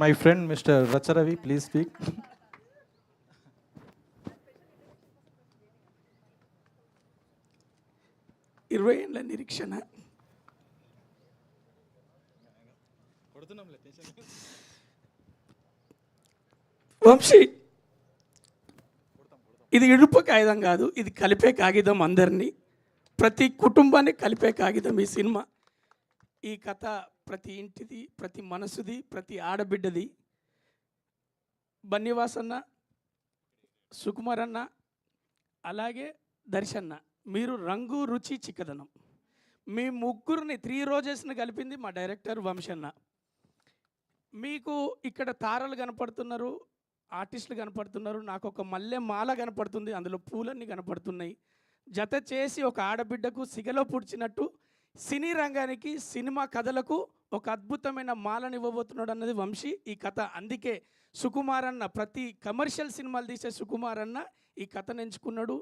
My friend Mr. Racharavi, please speak. 20 ఏళ్ళ నిరీక్షణ. వంశీ, ఇది ఇడుపు కాగితం కాదు, ఇది కలిపే కాగితం. అందరినీ, ప్రతి కుటుంబాన్ని కలిపే కాగితం ఈ సినిమా. ఈ కథ ప్రతి ఇంటిది, ప్రతి మనసుది, ప్రతి ఆడబిడ్డది. బన్నివాసన్న, సుకుమార్ అన్న, అలాగే దర్శన్న, మీరు రంగు రుచి చిక్కదనం, మీ ముగ్గురిని 3 రోజెస్ని కలిపింది మా డైరెక్టర్ వంశన్న. మీకు ఇక్కడ తారలు కనపడుతున్నారు, ఆర్టిస్టులు కనపడుతున్నారు, నాకు ఒక మల్లె మాల కనపడుతుంది, అందులో పూలన్నీ కనపడుతున్నాయి. జత చేసి ఒక ఆడబిడ్డకు సిగలో పుడిచినట్టు సినీ రంగానికి, సినిమా కథలకు ఒక అద్భుతమైన మాలను ఇవ్వబోతున్నాడు అన్నది వంశీ ఈ కథ. అందుకే సుకుమార్ అన్న, ప్రతి కమర్షియల్ సినిమాలు తీసే సుకుమార్ అన్న ఈ కథను ఎంచుకున్నాడు.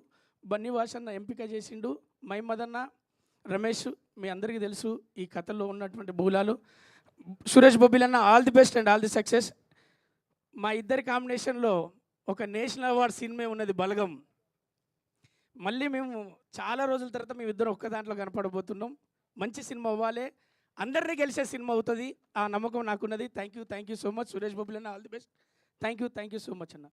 బన్నివాసన్న ఎంపిక చేసిండు. మైమదన్న, రమేష్, మీ అందరికీ తెలుసు ఈ కథలో ఉన్నటువంటి మూలాలు. సురేష్ బొబ్బిలన్న, all the best and all the success. మా ఇద్దరి కాంబినేషన్లో ఒక నేషనల్ అవార్డ్ సినిమా ఉన్నది, బలగం. మళ్ళీ మేము చాలా రోజుల తర్వాత మేము ఇద్దరు ఒక్క దాంట్లో కనపడబోతున్నాం. మంచి సినిమా అవ్వాలి, అందరినీ గెలిచే సినిమా అవుతుంది, ఆ నమ్మకం నాకున్నది. Thank you so much Suresh బొబ్బిలన్న, all the best. Thank you so much అన్న.